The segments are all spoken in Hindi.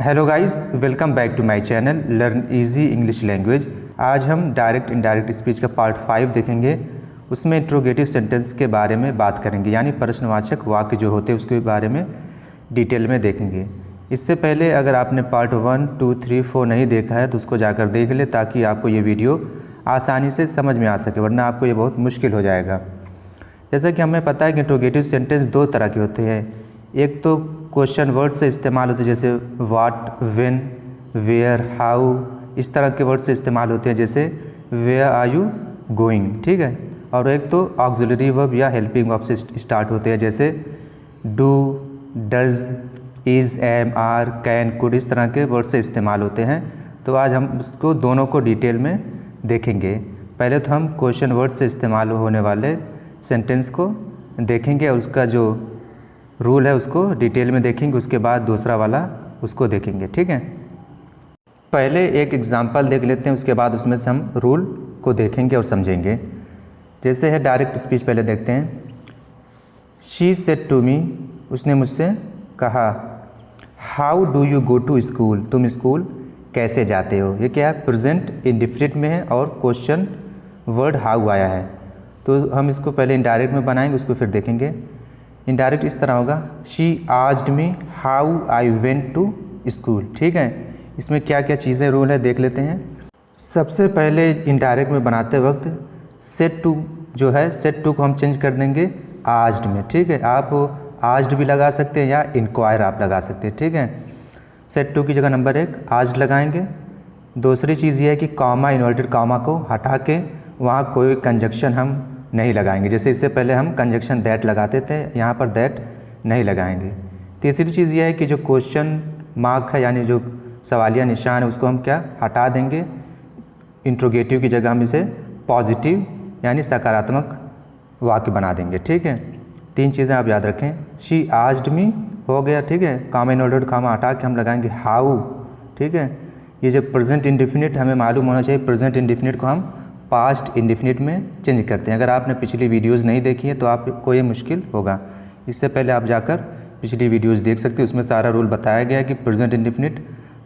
Hello guys, welcome back to my channel learn easy English language. आज हम डायरेक्ट इनडायरेक्ट स्पीच का पार्ट 5 देखेंगे। उसमें इंट्रोगेटिव सेंटेंस के बारे में बात करेंगे, यानी प्रश्नवाचक वाक्य जो होते हैं उसके बारे में डिटेल में देखेंगे। इससे पहले अगर आपने पार्ट 1, 2, 3, 4 नहीं देखा है तो उसको जाकर देख ले, ताकि आपको ये वीडियो आसानी से समझ में आ सके, वरना आपको ये बहुत मुश्किल हो जाएगा। जैसा कि हमें पता है कि इंट्रोगेटिव सेंटेंस दो तरह के होते हैं। एक तो क्वेश्चन वर्ड से इस्तेमाल होते हैं, जैसे व्हाट, व्हेन, वेयर, हाउ, इस तरह के वर्ड से इस्तेमाल होते हैं, जैसे वेयर आर यू गोइंग, ठीक है। और एक तो ऑक्सिलरी वर्ब या हेल्पिंग वर्ब से स्टार्ट होते हैं, जैसे do, does, is, am, are, can, could, इस तरह के वर्ड से इस्तेमाल होते हैं। तो आज हम उसको दोनों को डिटेल में देखेंगे। पहले तो हम क्वेश्चन वर्ड से इस्तेमाल होने वाले सेंटेंस को देखेंगे और उसका जो रूल है उसको डिटेल में देखेंगे। उसके बाद दूसरा वाला उसको देखेंगे, ठीक है। पहले एक एग्जांपल देख लेते हैं, उसके बाद उसमें से हम रूल को देखेंगे और समझेंगे। जैसे है डायरेक्ट स्पीच, पहले देखते हैं। शी सेड टू मी, उसने मुझसे कहा, how do you go to school, तुम स्कूल कैसे जाते हो। ये क्या है, प्रेजेंट इंडिफिनिट में है और क्वेश्चन वर्ड हाउ आया है। तो हम इसको पहले इनडायरेक्ट में बनाएंगे, उसको फिर देखेंगे। इनडायरेक्ट इस तरह होगा, she asked me how I went to school, ठीक है। इसमें क्या क्या चीज़ें रूल है देख लेते हैं। सबसे पहले इनडायरेक्ट में बनाते वक्त सेड टू जो है, सेड टू को हम चेंज कर देंगे आस्क्ड में, ठीक है। आप आस्क्ड भी लगा सकते हैं या इंक्वायर आप लगा सकते हैं, ठीक है। सेड टू की जगह नंबर 1 आस्क्ड लगाएंगे। दूसरी चीज़ ये है कि कॉमा, इन्वर्टेड कॉमा को हटा के वहाँ कोई कंजक्शन हम नहीं लगाएंगे। जैसे इससे पहले हम कंजक्शन दैट लगाते थे, यहाँ पर दैट नहीं लगाएंगे। तीसरी चीज़ यह है कि जो क्वेश्चन मार्क है, यानी जो सवालिया निशान है, उसको हम क्या हटा देंगे। इंट्रोगेटिव की जगह हम इसे पॉजिटिव यानी सकारात्मक वाक्य बना देंगे, ठीक है। 3 चीज़ें आप याद रखें। शी आस्क्ड मी हो गया, ठीक है। कॉमा, इन्वर्टेड कॉमा हटा के हम लगाएंगे हाउ, ठीक है। ये जो प्रेजेंट इंडिफिनिट हमें मालूम होना चाहिए, प्रेजेंट इंडिफिनिट को हम पास्ट इंडिफिनिट में चेंज करते हैं। अगर आपने पिछली वीडियोस नहीं देखी है तो आपको ये मुश्किल होगा। इससे पहले आप जाकर पिछली वीडियोस देख सकते हैं, उसमें सारा रूल बताया गया है कि प्रेजेंट इंडिफिनिट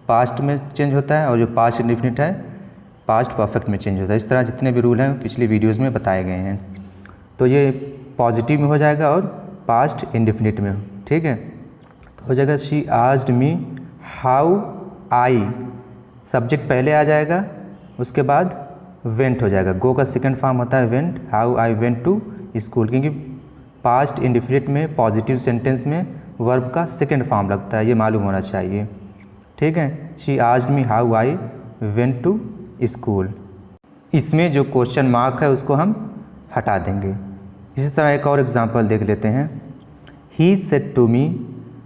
पास्ट में चेंज होता है और जो पास्ट इंडिफिनिट है पास्ट परफेक्ट में चेंज होता है। इस तरह जितने भी रूल हैं पिछली वीडियोज़ में बताए गए हैं। तो ये पॉजिटिव में हो जाएगा और पास्ट इंडिफिनिट में, ठीक है। तो हो जाएगा she asked me how I, subject पहले आ जाएगा, उसके बाद वेंट हो जाएगा। गो का सेकंड फॉर्म होता है went, how I went to school, क्योंकि पास्ट इंडिफिनिट में पॉजिटिव सेंटेंस में वर्ब का सेकंड फॉर्म लगता है, ये मालूम होना चाहिए, ठीक है। She asked me how I went to school. इसमें जो क्वेश्चन मार्क है उसको हम हटा देंगे। इसी तरह एक और एग्जांपल देख लेते हैं। He said to me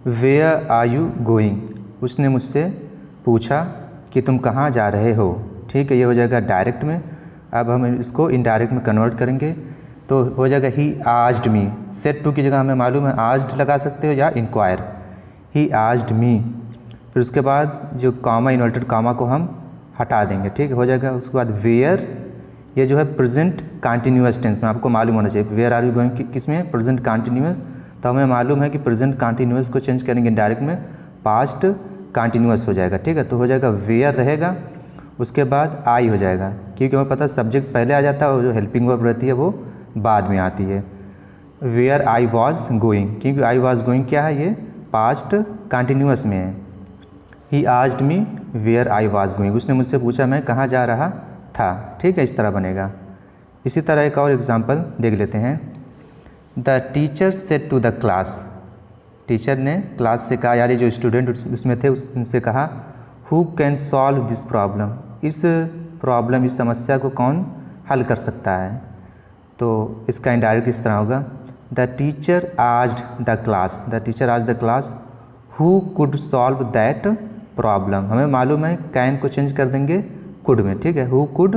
where are you going, उसने मुझसे पूछा कि तुम कहाँ जा रहे हो, ठीक है। ये हो जाएगा डायरेक्ट में। अब हम इसको इनडायरेक्ट में कन्वर्ट करेंगे तो हो जाएगा he asked me. Said to की जगह हमें मालूम है आस्क्ड लगा सकते हो या इंक्वायर। ही आस्क्ड मी, फिर उसके बाद जो कॉमा, इन्वर्टेड कॉमा को हम हटा देंगे, ठीक है। हो जाएगा उसके बाद वेयर, ये जो है प्रेजेंट कंटिन्यूअस टेंस में आपको मालूम होना चाहिए। वेयर आर यू गोइंग किस में, प्रेजेंट कंटिन्यूअस। तो हमें मालूम है कि प्रेजेंट कंटिन्यूअस को चेंज करेंगे डायरेक्ट में, पास्ट कंटिन्यूअस हो जाएगा, ठीक है। तो हो जाएगा वेयर रहेगा, उसके बाद आई हो जाएगा, क्योंकि हमें पता है सब्जेक्ट पहले आ जाता है और जो हेल्पिंग वर्ब रहती है वो बाद में आती है। वेयर आई वॉज गोइंग, क्योंकि आई वॉज गोइंग क्या है, ये पास्ट कंटिन्यूअस में है। He asked me where I was going, उसने मुझसे पूछा मैं कहाँ जा रहा था, ठीक है। इस तरह बनेगा। इसी तरह एक और एग्जांपल देख लेते हैं। The teacher said to the class, teacher ने क्लास से कहा, यानी जो स्टूडेंट उसमें थे उनसे कहा, who can solve this problem, इस प्रॉब्लम, इस समस्या को कौन हल कर सकता है। तो इसका इनडायरेक्ट इस तरह होगा, the teacher asked the class, the teacher asked the class who could solve that problem. हमें मालूम है कैन को चेंज कर देंगे कुड में, ठीक है। हु कुड,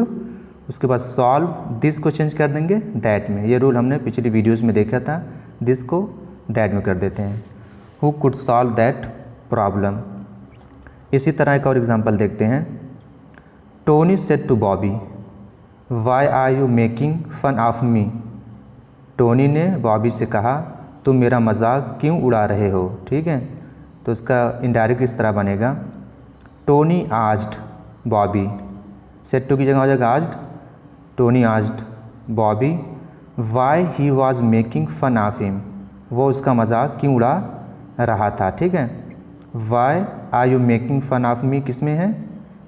उसके बाद सॉल्व, दिस को चेंज कर देंगे दैट में। ये रूल हमने पिछली वीडियोज़ में देखा था, दिस को दैट में कर देते हैं। Who could solve that problem. इसी तरह एक और एग्जांपल देखते हैं। Tony said to Bobby why are you making fun of me, Tony ने बॉबी से कहा तुम मेरा मजाक क्यों उड़ा रहे हो, ठीक है। तो उसका इनडायरेक्ट इस तरह बनेगा, Tony asked Bobby, said to की जगह हो जाएगा asked, Tony asked Bobby why he was making fun of him, वो उसका मजाक क्यों उड़ा रहा था। ठीक है, why are you making fun of me किस में है,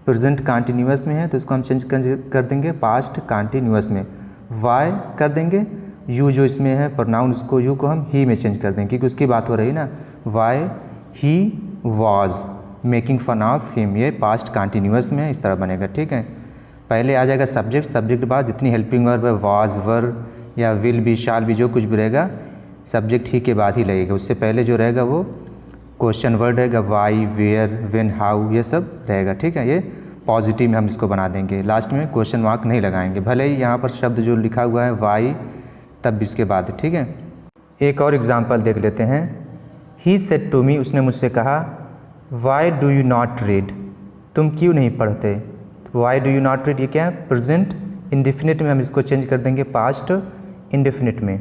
प्रेजेंट कंटिन्यूअस में है, तो इसको हम चेंज कर देंगे पास्ट कंटिन्यूअस में, वाई कर देंगे, यू जो इसमें है प्रोनाउन उसको यू को हम ही में चेंज कर देंगे क्योंकि उसकी बात हो रही है ना, why he was making fun of him, ये पास्ट कंटिन्यूअस में इस तरह बनेगा। ठीक है, पहले आ जाएगा सब्जेक्ट, सब्जेक्ट के बाद जितनी हेल्पिंग वर्ब है वॉज वर या विल बी शाल बी जो कुछ भी रहेगा सब्जेक्ट ही के बाद ही लगेगा, उससे पहले जो रहेगा वो क्वेश्चन वर्ड रहेगा, वाई वेयर व्हेन हाउ ये सब रहेगा। ठीक है, ये पॉजिटिव में हम इसको बना देंगे, लास्ट में क्वेश्चन मार्क नहीं लगाएंगे, भले ही यहाँ पर शब्द जो लिखा हुआ है वाई तब भी इसके बाद। ठीक है, एक और एग्जांपल देख लेते हैं। ही सेड टू मी, उसने मुझसे कहा, why do you not read, तुम क्यों नहीं पढ़ते। Why do you not read ये क्या है, प्रेजेंट इंडेफिनिट में हम इसको चेंज कर देंगे पास्ट इंडेफिनिट में,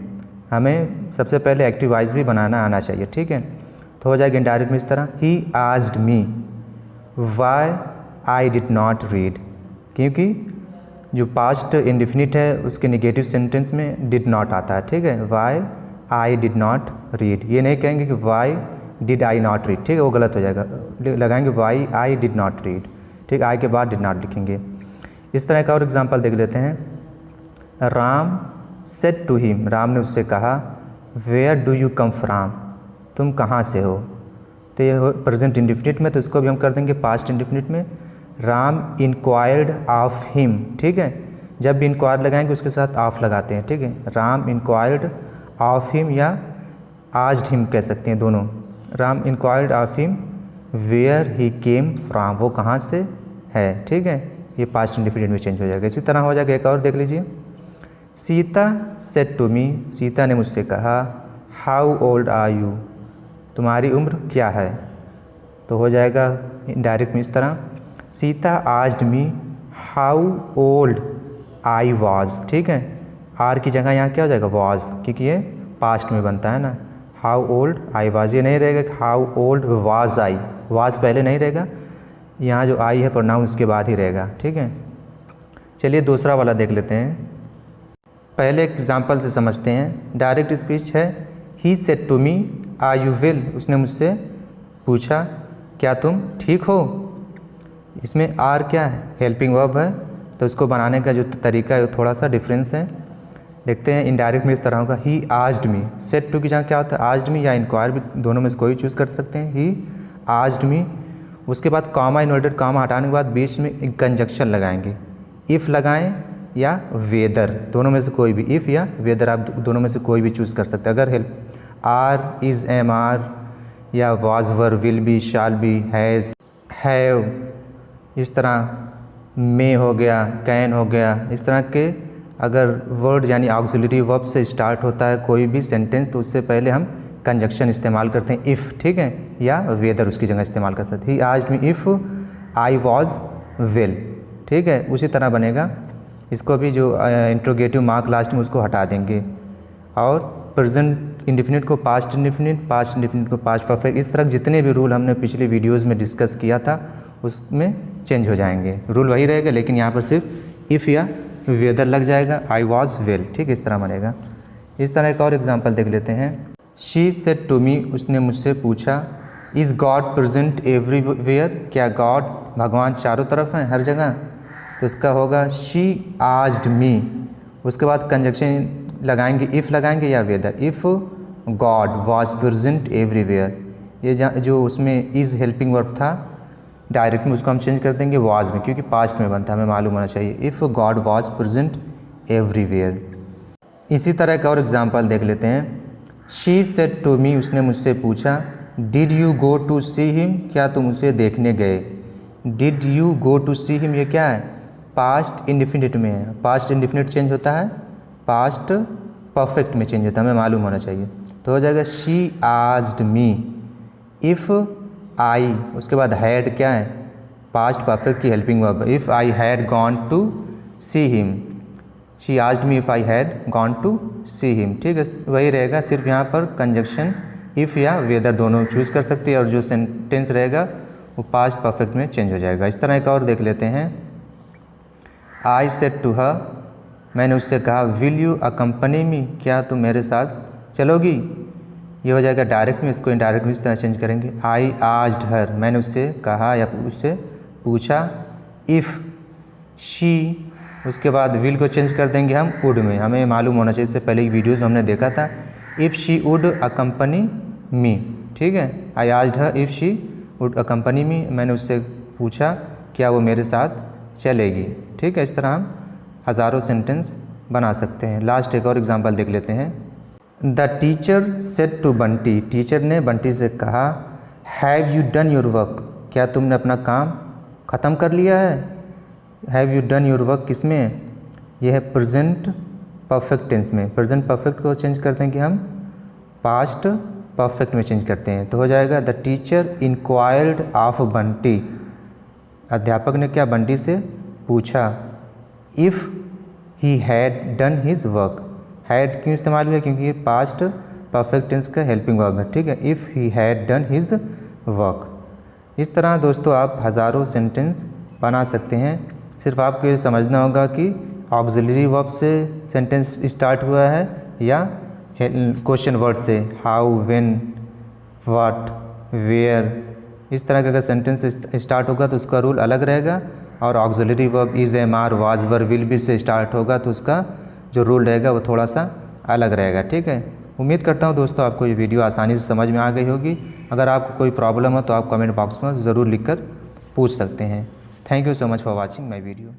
हमें सबसे पहले एक्टिव वॉइस भी बनाना आना चाहिए। ठीक है, तो हो जाएगा इनडायरेक्ट में इस तरह, he asked me why I did not read, क्योंकि जो पास्ट इंडेफिनिट है उसके नेगेटिव सेंटेंस में डिड नॉट आता है। ठीक है, why I did not read, ये नहीं कहेंगे कि why did I not read, ठीक है वो गलत हो जाएगा, लगाएंगे why I did not read. ठीक, आई के बाद डिड नॉट लिखेंगे। इस तरह का और एग्जांपल देख लेते हैं। Ram said to him, Ram ने उससे कहा, where do you come from, तुम कहाँ से हो। तो ये प्रेजेंट इंडेफिनिट में, तो इसको भी हम कर देंगे पास्ट इंडेफिनिट में। राम इंक्वायर्ड ऑफ हिम, ठीक है, जब भी इंक्वायर लगाएंगे उसके साथ ऑफ लगाते हैं। ठीक है, राम इंक्वायर्ड ऑफ हिम या आस्क्ड हिम कह सकते हैं दोनों। Ram inquired of him where he came from, वो कहाँ से है। ठीक है, ये पास्ट इंडेफिनिट में चेंज हो जाएगा। इसी तरह हो जाएगा एक और देख लीजिए। Sita said to me, Sita ने मुझसे कहा, हाउ ओल्ड आर यू, तुम्हारी उम्र क्या है। तो हो जाएगा इनडायरेक्ट में इस तरह, Sita asked me how old I was. ठीक है, आर की जगह यहाँ क्या हो जाएगा वॉज, क्योंकि ये पास्ट में बनता है ना। हाउ ओल्ड आई वॉज, ये नहीं रहेगा how old was I, was पहले नहीं रहेगा, यहाँ जो आई है प्रोनाउन उसके बाद ही रहेगा। ठीक है, चलिए दूसरा वाला देख लेते हैं। पहले एग्जाम्पल से समझते हैं। डायरेक्ट स्पीच है, he said to me are you well, उसने मुझसे पूछा क्या तुम ठीक हो। इसमें आर क्या है, हेल्पिंग वर्ब है, तो इसको बनाने का जो तरीका है वो थोड़ा सा डिफरेंस है। देखते हैं इनडायरेक्ट में इस तरह होगा, he asked me, said to की जहाँ क्या होता है आस्क्ड मी या इंक्वायर भी, दोनों में से कोई चूज़ कर सकते हैं। ही आस्क्ड मी, उसके बाद कॉमा इन्वर्टेड कॉमा हटाने के बाद बीच में एक कंजक्शन लगाएंगे, इफ़ लगाएं या वेदर, दोनों में से कोई भी, इफ़ या वेदर आप दोनों में से कोई भी चूज़ कर सकते हैं। अगर help are is am are या was were will be shall be has have, इस तरह मे हो गया, कैन हो गया, इस तरह के अगर वर्ड यानी ऑक्सिलरी वर्ब से स्टार्ट होता है कोई भी सेंटेंस तो उससे पहले हम कंजक्शन इस्तेमाल करते हैं इफ़। ठीक है, या वेदर उसकी जगह इस्तेमाल कर सकते हैं। ही asked me if I was well. ठीक है, उसी तरह बनेगा। इसको भी जो इंट्रोगेटिव मार्क लास्ट में उसको हटा देंगे और प्रेजेंट इंडेफिनिट को पास्ट इंडेफिनिट, पास्ट इंडेफिनिट को पास्ट परफेक्ट, इस तरह जितने भी रूल हमने पिछले वीडियोस में डिस्कस किया था उसमें चेंज हो जाएंगे। रूल वही रहेगा लेकिन यहाँ पर सिर्फ इफ़ या वेदर लग जाएगा, आई वॉज वेल। ठीक है, इस तरह बनेगा। इस तरह एक और एग्जाम्पल देख लेते हैं। शी सेड टू मी, उसने मुझसे पूछा, इज़ गॉड प्रेजेंट एवरीवेयर, क्या गॉड भगवान चारों तरफ हैं हर जगह। तो इसका होगा शी आस्क्ड मी, उसके बाद कंजक्शन लगाएंगे, इफ़ लगाएंगे या whether. If God was present everywhere, ये जो उसमें इज़ हेल्पिंग वर्ब था डायरेक्ट में उसको हम चेंज कर देंगे वॉज में, क्योंकि पास्ट में बनता है, हमें मालूम होना चाहिए। If God was present everywhere. इसी तरह का और एग्जाम्पल देख लेते हैं। शी सेड टू मी, उसने मुझसे पूछा, did you go to see him, क्या तुम उसे देखने गए। Did you go to see him ये क्या है, पास्ट इंडेफिनिट में है। पास्ट इंडेफिनिट चेंज होता है, पास्ट परफेक्ट में चेंज होता है, हमें मालूम होना चाहिए। तो हो जाएगा she asked me if I, उसके बाद हैड क्या है, पास्ट परफेक्ट की helping verb, if I had gone to see him. She asked me if I had gone to see him. ठीक है, वही रहेगा, सिर्फ यहाँ पर कंजक्शन इफ़ या वेदर दोनों चूज़ कर सकते हैं और जो सेंटेंस रहेगा वो पास्ट परफेक्ट में चेंज हो जाएगा। इस तरह एक और देख लेते हैं। आई सेड टू हर, मैंने उससे कहा, विल यू अकम्पनी मी, क्या तुम मेरे साथ चलोगी। ये हो जाएगा डायरेक्ट में, इसको इनडायरेक्ट में इस तरह चेंज करेंगे। आई आस्क्ड हर, मैंने उससे कहा या उससे पूछा। इफ़ शी, उसके बाद विल को चेंज कर देंगे हम वुड में, हमें मालूम होना चाहिए, इससे पहले की वीडियोज़ में हमने देखा था। इफ़ शी वुड अकम्पनी मी, ठीक है। I asked her if she would accompany मी, मैंने उससे पूछा क्या वो मेरे साथ चलेगी, ठीक है। इस तरह हम हज़ारों सेंटेंस बना सकते हैं। लास्ट एक और एग्जांपल देख लेते हैं। The teacher said to Bunty, teacher ने बंटी से कहा, have you done your work, क्या तुमने अपना काम ख़त्म कर लिया है। Have you done your work किस में, यह है प्रेजेंट परफेक्ट टेंस में। प्रेजेंट परफेक्ट को चेंज कर देंगे हम पास्ट परफेक्ट में चेंज करते हैं, तो हो जाएगा the teacher inquired of Bunty, अध्यापक ने क्या बंटी से पूछा। If he had done his work, had क्यों इस्तेमाल हुआ, क्योंकि ये पास्ट परफेक्ट टेंस का हेल्पिंग वर्ब है, ठीक है। If he had done his work. इस तरह दोस्तों आप हज़ारों सेंटेंस बना सकते हैं। सिर्फ आपको ये समझना होगा कि ऑक्सिलरी वर्ब से सेंटेंस स्टार्ट हुआ है या क्वेश्चन वर्ड से, हाउ, व्हेन, व्हाट, वेयर। इस तरह का अगर सेंटेंस स्टार्ट होगा तो उसका रूल अलग रहेगा, और auxiliary verb is, am, are, was, were, will be से स्टार्ट होगा तो उसका जो रूल रहेगा वो थोड़ा सा अलग रहेगा, ठीक है। उम्मीद करता हूँ दोस्तों आपको ये वीडियो आसानी से समझ में आ गई होगी। अगर आपको कोई प्रॉब्लम हो तो आप कमेंट बॉक्स में ज़रूर लिखकर पूछ सकते हैं। Thank you so much for watching my video.